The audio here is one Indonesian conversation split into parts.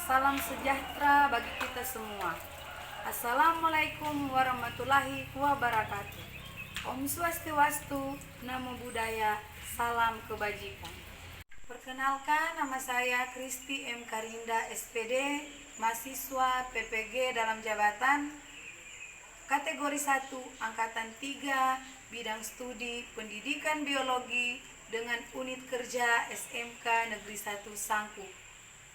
Salam sejahtera bagi kita semua. Assalamualaikum warahmatullahi wabarakatuh. Om Swastiastu, Namo Buddhaya, salam kebajikan. Perkenalkan, nama saya Kristi M. Karinda, SPD, mahasiswa PPG dalam jabatan kategori 1, angkatan 3, bidang studi pendidikan biologi dengan unit kerja SMK Negeri 1 Sangku.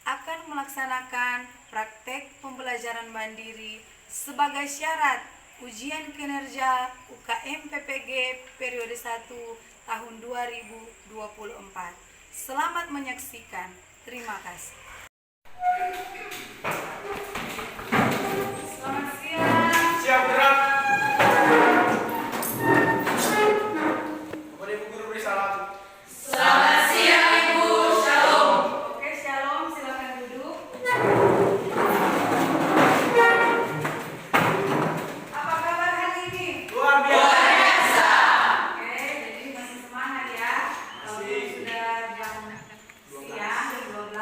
Akan melaksanakan praktek pembelajaran mandiri sebagai syarat ujian kinerja UKM PPG periode 1 tahun 2024. Selamat menyaksikan. Terima kasih. Selamat siang. Siap gerak. Kepada Ibu Guru beri salam. Selamat siang Ibu, Shalom. Oke, Shalom, silakan duduk. Apa kabar hari ini? Luar biasa. Oke, jadi masih semangat ya. Walaupun sudah jam siang, jam 12,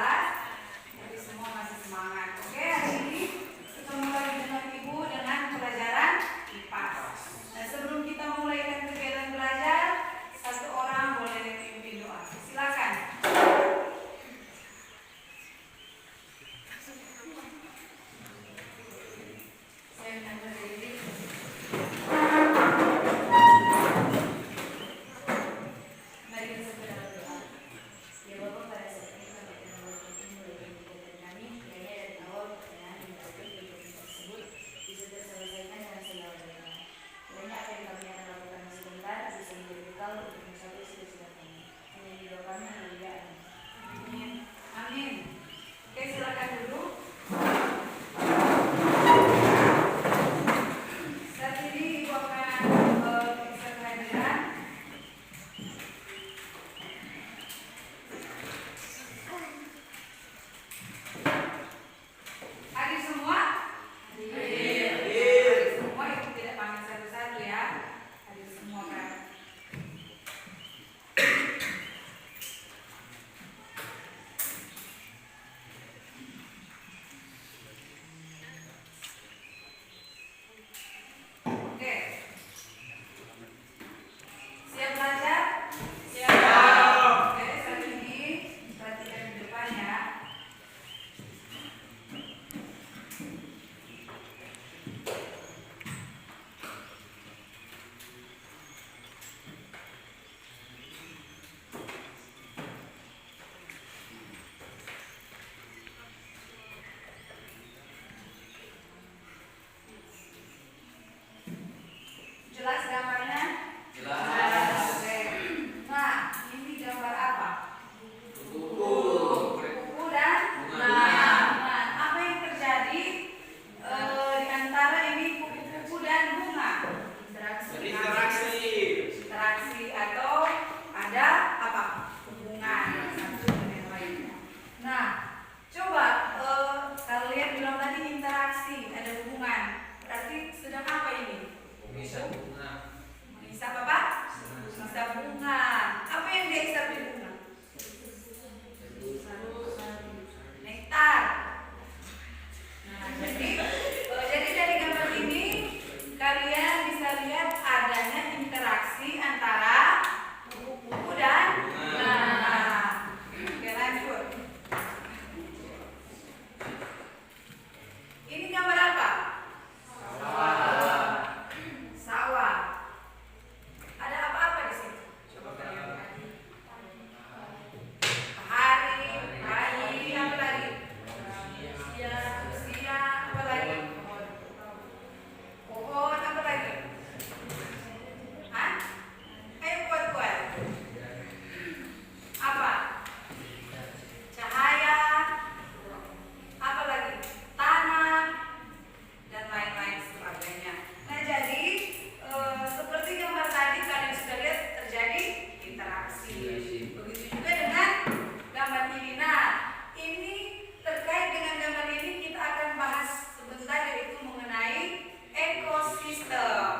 ekosistem.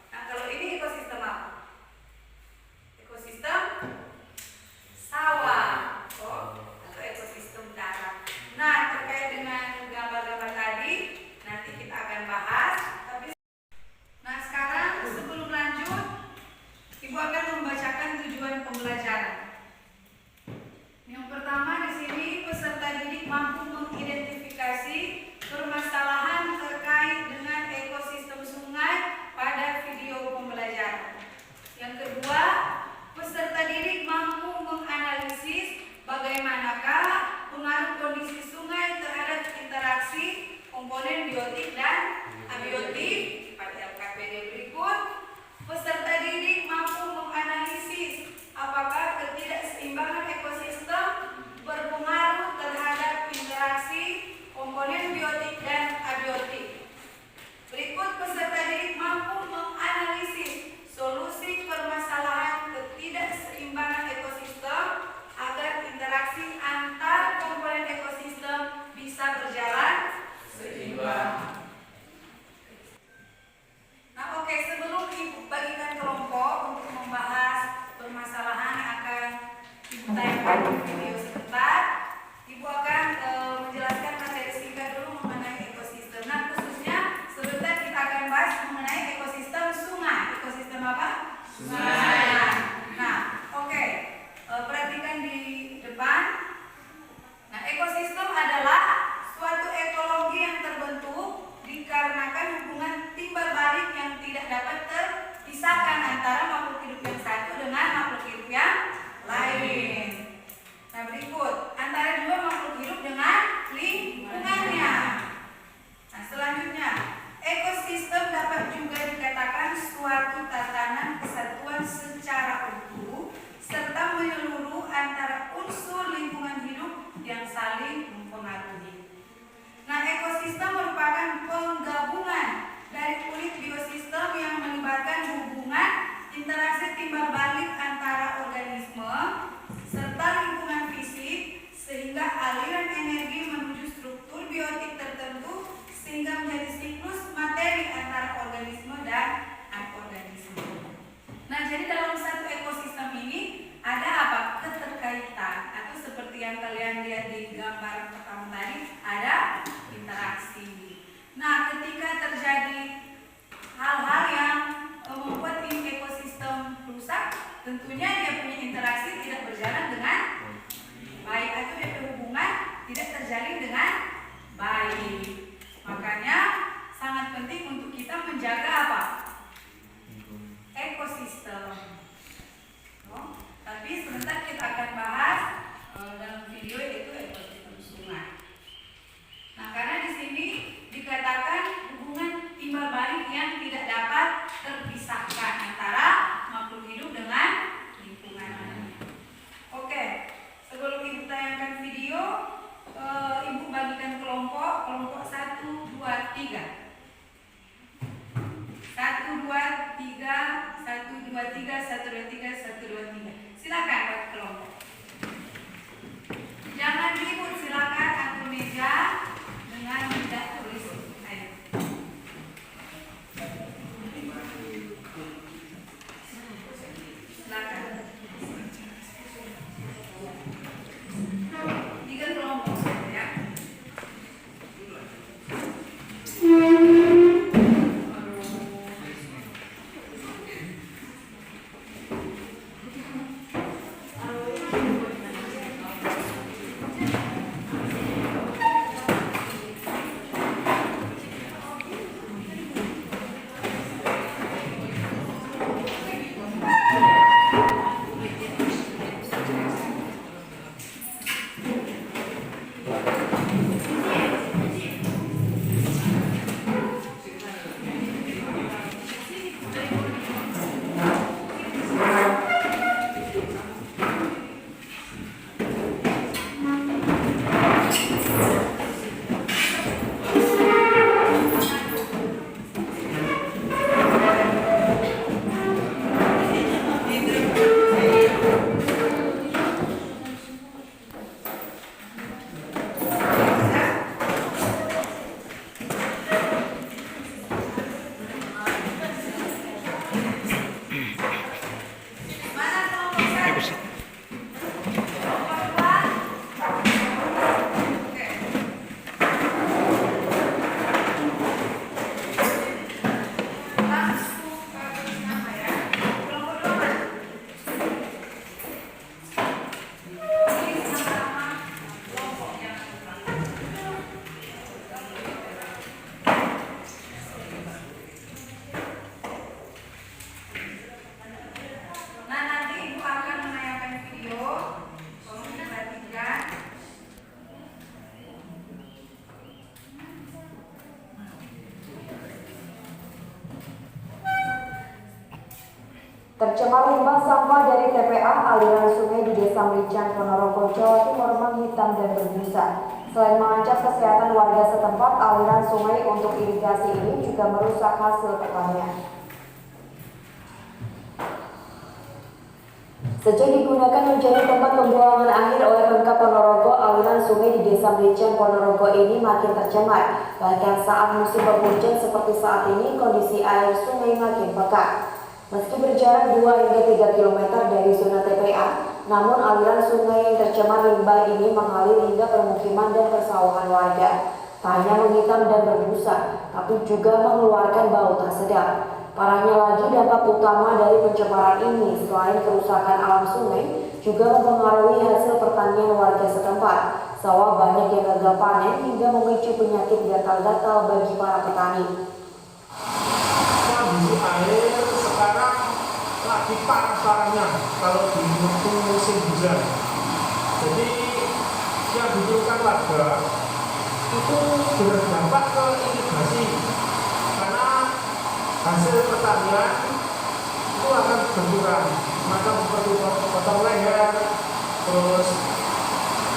Nah, kalau ini ekosistem apa? Ekosistem sawah, atau ekosistem darat. Nah, terkait dengan gambar-gambar tadi, nanti kita akan bahas. Nah, sekarang sebelum lanjut, Ibu akan membacakan tujuan pembelajaran. Yang pertama di sini, peserta didik mampu mengidentifikasi permasalahan terkait dengan ekosistem sungai pada video pembelajaran. Yang kedua, peserta didik mampu menganalisis bagaimanakah pengaruh kondisi sungai terhadap interaksi komponen biotik dan abiotik. Pada LKPD berikut, peserta didik mampu menganalisis apakah ketidakseimbangan ekosistem berpengaruh terhadap interaksi komponen biotik dan abiotik. Berikut, peserta didik mampu menganalisis solusi permasalahan ketidakseimbangan ekosistem agar interaksi antar komponen ekosistem bisa berjalan seimbang. Nah, oke, sebelum Ibu bagikan kelompok untuk membahas permasalahan yang akan Ibu tayangkan di video sebentar, Ibu akan menjelaskan materi singkat dulu mengenai ekosistem. Nah, khususnya sebentar kita akan bahas mengenai ekosistem sungai. Ekosistem apa? Sungai. Nah, oke, perhatikan di depan. Nah, ekosistem adalah suatu ekologi yang terbentuk dikarenakan hubungan timbal balik yang tidak dapat terpisahkan antara makhluk hidup yang satu dengan makhluk hidup yang lain. Nah, berikut antara dua makhluk hidup dengan lingkungannya. Nah, selanjutnya, ekosistem dapat juga dikatakan suatu tatanan kesatuan secara utuh serta menyeluruh antara unsur lingkungan hidup yang saling mempengaruhi. Nah, ekosistem merupakan penggabungan dari unit biosistem yang melibatkan hubungan interaksi timbal balik antara organisme serta lingkungan fisik sehingga aliran energi menuju struktur biotik tertentu sehingga menjadi siklus materi antara organisme dan anorganisme. Nah, jadi dalam satu ekosistem ini ada apa? Keterkaitan, atau seperti yang kalian lihat di gambar pertama tadi, ada interaksi. Nah, ketika terjadi hal-hal yang membuat ekosistem rusak, tentunya dia punya interaksi tidak berjalan dengan baik, atau dia hubungan tidak terjalin dengan baik. Makanya sangat penting untuk kita menjaga apa? Ekosistem. Tapi sebentar kita akan bahas dalam video yaitu ekosistem sungai. Nah, karena di sini dikatakan hubungan timbal balik yang tidak dapat terpisahkan antara makhluk hidup dengan lingkungan. Oke, sebelum Ibu tayangkan video, Ibu bagikan kelompok 1, 2, 3. Tercemar limbah sampah dari TPA aliran sungai di Desa Melincang, Ponorogo, Jawa Timur menghitam dan berbusa. Selain mengancam kesehatan warga setempat, aliran sungai untuk irigasi ini juga merusak hasil pertanian. Sejak digunakan menjadi tempat pembuangan akhir oleh Pemkab Ponorogo, aliran sungai di Desa Melincang, Ponorogo ini makin tercemar. Bahkan saat musim penghujan seperti saat ini, kondisi air sungai makin pekat. Meski berjarak 2 hingga 3 km dari zona TPA, namun aliran sungai yang tercemar limbah ini mengalir hingga permukiman dan persawahan warga. Tak hanya menghitam dan berbusa, tapi juga mengeluarkan bau tak sedap. Parahnya lagi, dampak utama dari pencemaran ini selain kerusakan alam sungai juga mempengaruhi hasil pertanian warga setempat. Sawah banyak yang gagal panen hingga memicu penyakit gatal-gatal bagi para petani. Kondisi air sekarang lagi parah-parahnya kalau di musim hujan. Jadi yang dibutuhkan warga itu berdampak ke irigasi, karena hasil pertanian itu akan berkurang, maka seperti potong leher, terus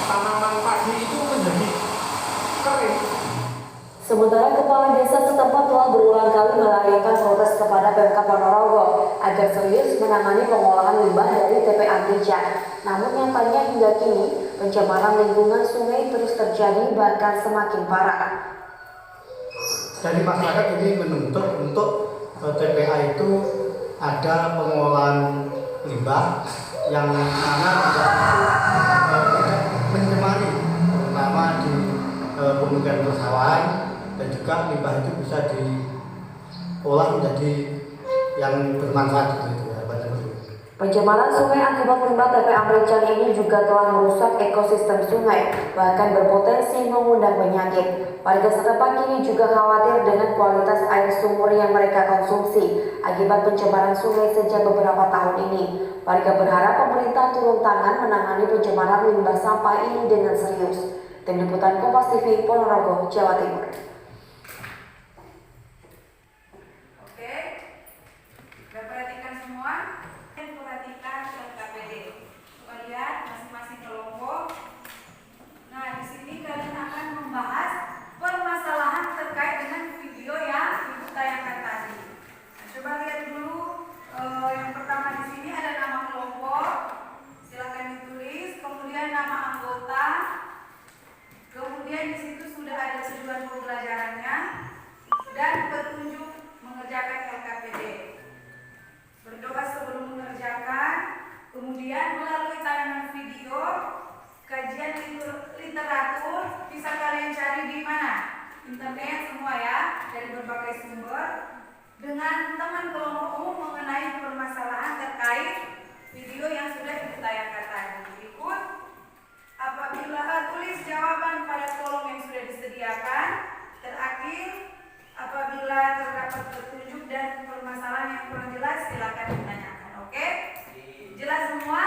tanaman padi itu menjadi kering. Sementara Kepala Desa setempat telah berulang kali melayangkan protes kepada Pemkab Ponorogo agar serius menangani pengolahan limbah dari TPA Melincang. Namun nyatanya hingga kini pencemaran lingkungan sungai terus terjadi, bahkan semakin parah. Jadi masyarakat ini menuntut untuk TPA itu ada pengolahan limbah yang mana tidak mencemari, terutama di pemukiman persawahan, dan juga limbah itu bisa diolah menjadi yang bermanfaat gitu ya. Pencemaran sungai akibat limbah TPA Melincang ini juga telah merusak ekosistem sungai, bahkan berpotensi mengundang penyakit. Warga setempat kini juga khawatir dengan kualitas air sumur yang mereka konsumsi akibat pencemaran sungai sejak beberapa tahun ini. Warga berharap pemerintah turun tangan menangani pencemaran limbah sampah ini dengan serius. Tim Liputan Kompas TV, Ponorogo, Jawa Timur. Oke, sudah perhatikan semua? Dan perhatikan LKPD. Coba lihat masing-masing kelompok. Nah, di sini kalian akan membahas permasalahan terkait dengan video yang Ibu tayangkan tadi. Nah, coba lihat dulu. Yang pertama di sini ada nama kelompok. Silakan ditulis. Kemudian nama anggota. Kemudian di situ sudah ada tujuan pembelajarannya dan petunjuk mengerjakan LKPD. Berdoa sebelum mengerjakan, kemudian melalui tayangan video, kajian literatur bisa kalian cari di mana? Internet semua ya, dari berbagai sumber, dengan teman kelompok umum mengenai permasalahan terkait video yang sudah ditayangkan tadi. Berikut, apabila tulis jawaban pada kolom yang sudah disediakan. Terakhir, apabila terdapat petunjuk dan permasalahan yang kurang jelas, silakan ditanyakan. Oke? Jelas semua?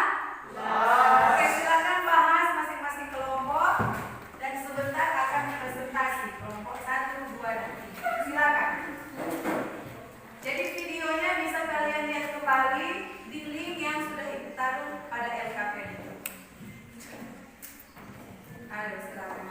Oke, silakan bahas masing-masing kelompok dan sebentar akan presentasi kelompok 1, 2, dan 3. Silakan. Jadi videonya bisa kalian lihat kembali di link yang sudah Ibu taruh pada LKPD. Ayo silakan.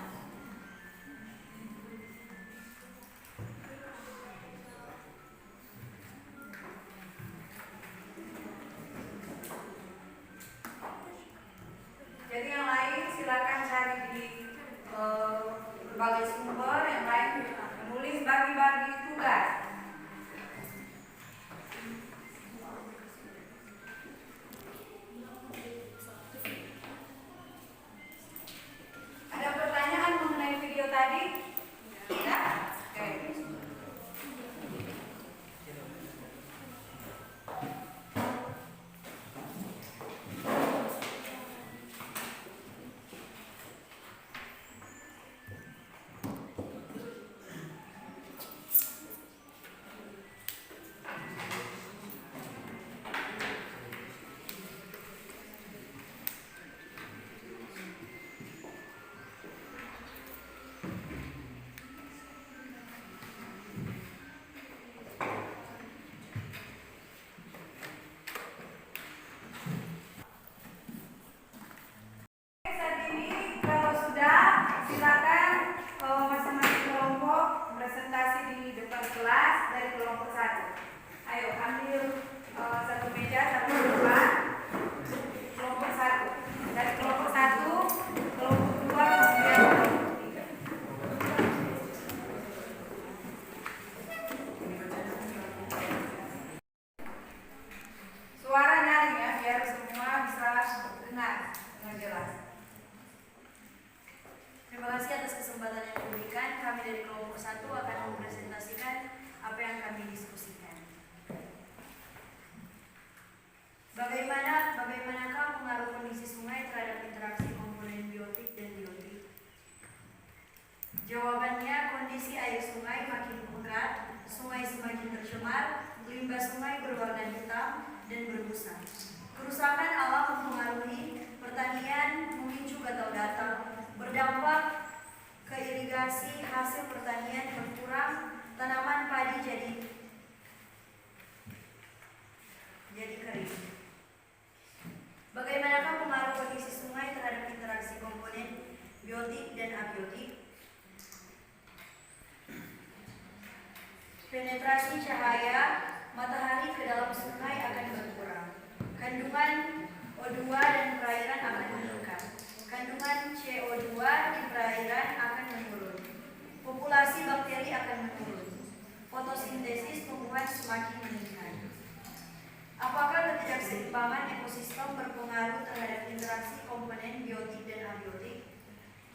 dari kelompok 1. Ayo ambil satu meja, satu depan. Kelompok 1. Dari kelompok 1, kelompok 2, kemudian kelompok 3. Suara nyaring ya, biar semua bisa dengar dengan jelas. Terima kasih atas kesempatan yang diberikan. Kami dari kelompok 1 akan mempresentasikan apa yang kami diskusikan. Bagaimanakah pengaruh kondisi sungai terhadap interaksi komponen biotik dan biotik? Jawabannya, kondisi air sungai makin berat, sungai semakin tercemar, limbah sungai berwarna hitam dan berbusa. Kerusakan alam mempengaruhi pertanian, memicu gatal-gatal, berdampak ke irigasi, hasil pertanian berkurang, tanaman padi jadi kering. Bagaimanakah pengaruh kondisi sungai terhadap interaksi komponen biotik dan abiotik? Penetrasi cahaya matahari ke dalam sungai akan berkurang. Kandungan O2 dan perairan akan meningkat. Kandungan CO2 di perairan akan menurun. Populasi bakteri akan menurun. Fotosintesis tumbuhan semakin meningkat. Apakah ketidakseimbangan ekosistem berpengaruh terhadap interaksi komponen biotik dan abiotik?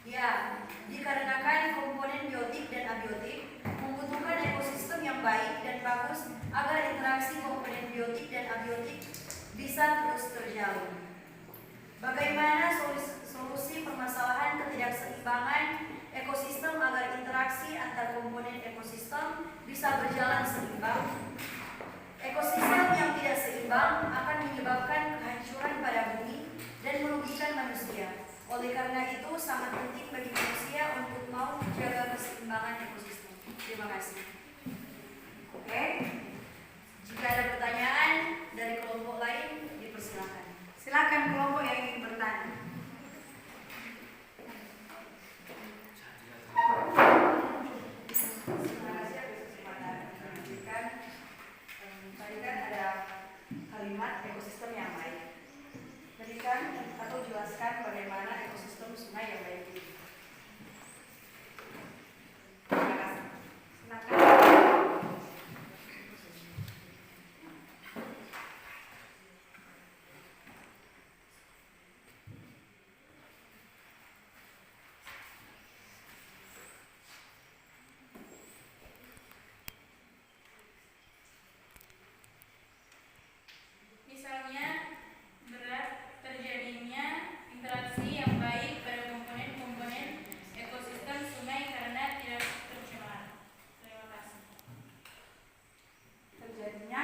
Ya, dikarenakan komponen biotik dan abiotik membutuhkan ekosistem yang baik dan bagus agar interaksi komponen biotik dan abiotik bisa terus terjalin. Bagaimana solusi permasalahan ketidakseimbangan ekosistem agar interaksi antar komponen ekosistem bisa berjalan seimbang? Ekosistem yang tidak seimbang akan menyebabkan kehancuran pada bumi dan merugikan manusia. Oleh karena itu, sangat penting bagi manusia untuk mau menjaga keseimbangan ekosistem. Terima kasih. Oke, jika ada pertanyaan dari kelompok lain, dipersilakan. Silakan kelompok yang ingin bertanya. Terima kasih atas kesempatan yang diberikan. Tadi kan ada kalimat ekosistem yang baik. Berikan atau jelaskan bagaimana ekosistem sungai yang baik ini. Terima kasih. Silakan. Misalnya, berat terjadinya interaksi yang baik pada komponen-komponen ekosistem sungai karena tidak tercemar. Terima kasih. Terjadinya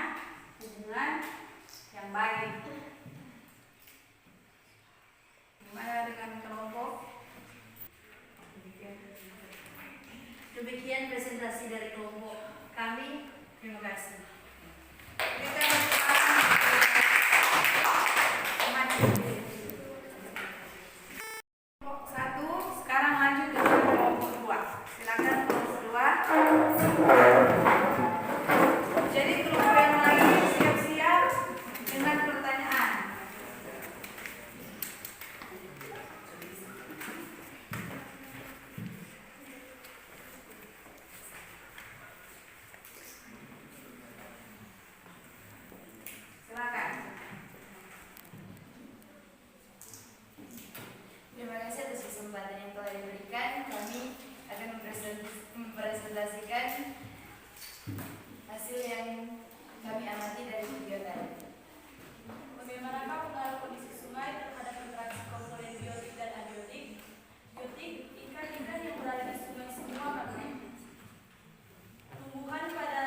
hubungan yang baik. Gimana dengan kelompok? Demikian presentasi dari kelompok kami. Terima kasih. Kita kelompok 1, sekarang lanjut ke kelompok 2. Silakan kelompok 2. Jadi kelompok yang lain siap-siap dengan pertanyaan. Silakan. Terima kasih atas kesempatan yang telah diberikan. Kami akan mempresentasikan hasil yang kami amati dari kegiatan. Bagaimanakah pengaruh kondisi sungai terhadap interaksi komponen biotik dan abiotik? Biotik, ikan-ikan yang berada di sungai semua mati. Tumbuhan pada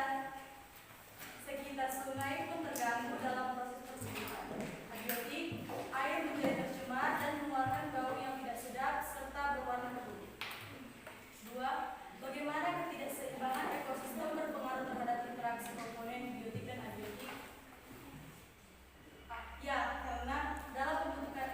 sekitar sungai pun terganggu dalam proses persiduhan. Abiotik, air menjadi tercemar dan mengeluarkan bau yang tidak sedap serta berwarna keruh. 2. Bagaimana ketidakseimbangan ekosistem berpengaruh terhadap interaksi komponen biotik dan abiotik? Ya, karena dalam pembentukan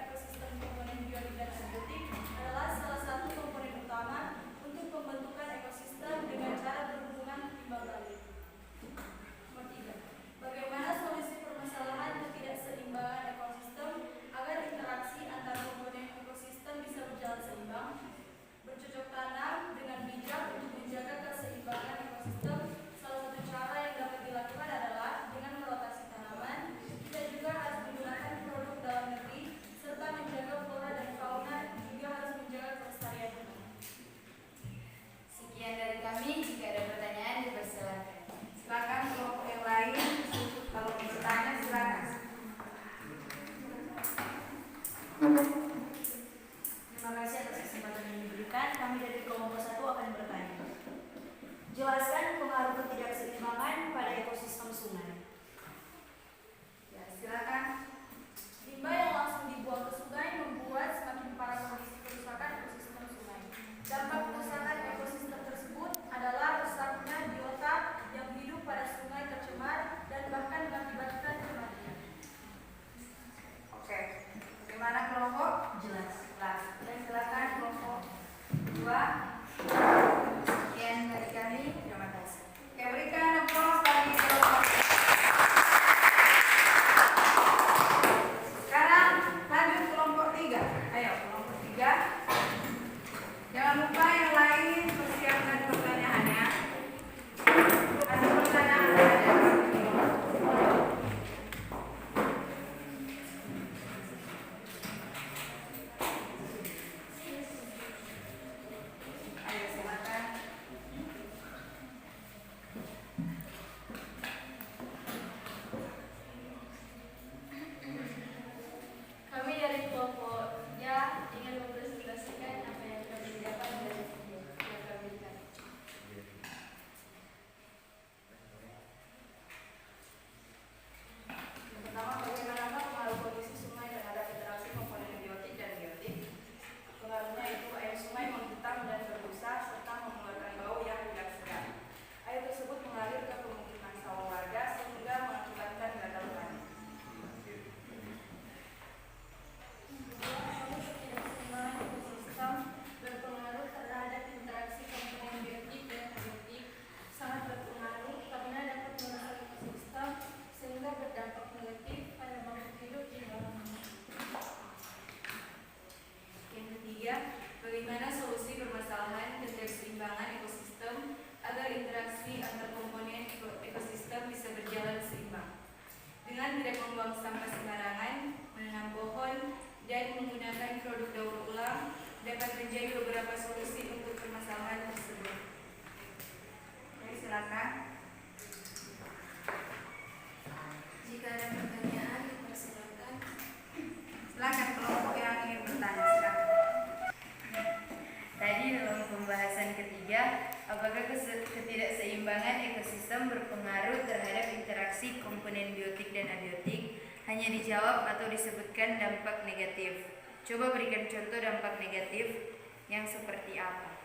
interaksi komponen biotik dan abiotik, hanya dijawab atau disebutkan dampak negatif. Coba berikan contoh dampak negatif yang seperti apa?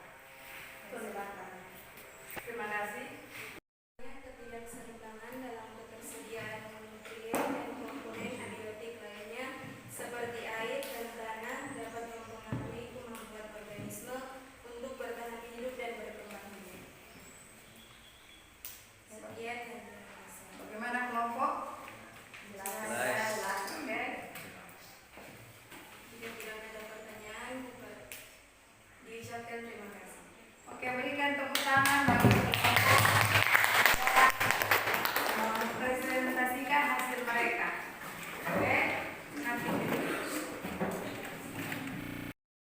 Silakan. Terima kasih. Ketidakseimbangan dalam ketersediaan nutrien dan komponen abiotik lainnya seperti air dan tanah dapat mempengaruhi kemampuan organisme untuk bertahan hidup dan berkembang biak. Sekian dan terima kasih. Bagaimana kelompok? Jelas. Oke. Jika tidak ada pertanyaan, diucapkan terima kasih. Oke, berikan tepuk tangan bagi kelompok mempresentasikan hasil mereka. Oke, nanti.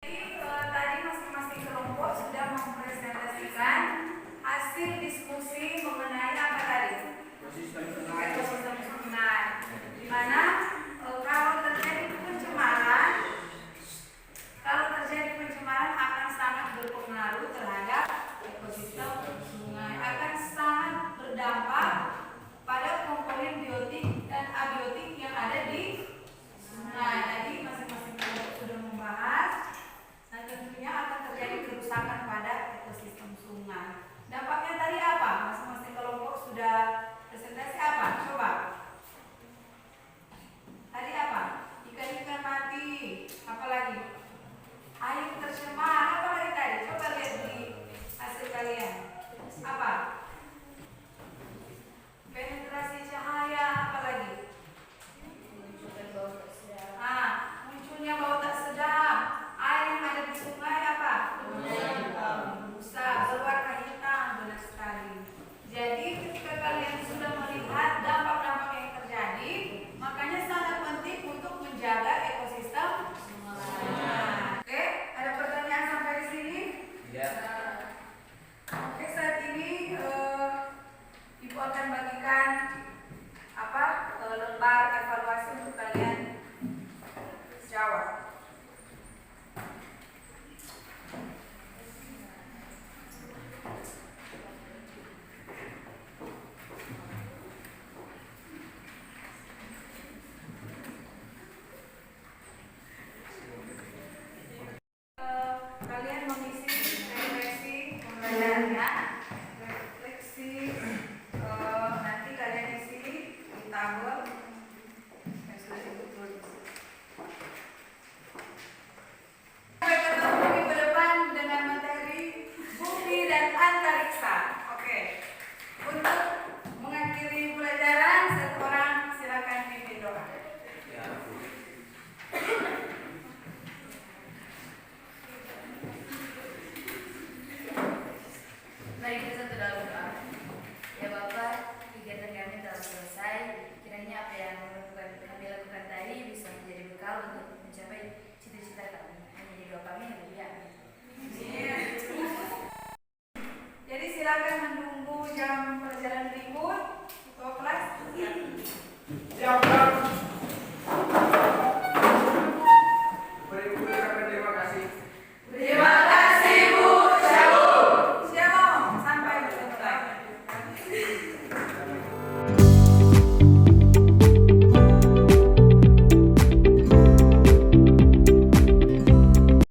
Jadi tadi masing-masing kelompok sudah mempresentasikan hasil diskusi mengenai apa tadi? Ekosistem sungai. Di mana kalau terjadi pencemaran akan sangat berpengaruh terhadap ekosistem sungai, akan sangat berdampak pada komponen biotik dan abiotik yang ada di sungai. Tadi masing-masing kelompok sudah membahas, dan tentunya akan terjadi kerusakan pada ekosistem sungai. Dampaknya tadi apa? Masing-masing kelompok sudah presentasi apa? Coba. Tadi apa? Ikan-ikan mati. Apa lagi? Air tercemar. Apa lagi tadi? Coba lihat di hasil kalian. Apa? Penetrasi cahaya. Apa lagi? Munculnya bau tak sedap. Air yang ada di sungai apa? Busa, berwarna hitam. Benar sekali. Jadi ketika kalian sudah melihat dampak-dampak yang terjadi, makanya sangat penting untuk menjaga ekosistem sungai. Oke, ada pertanyaan sampai di sini? Ya. Oke, saat ini Ibu akan bagikan lembar evaluasi untuk kalian jawab. Kalian mengisi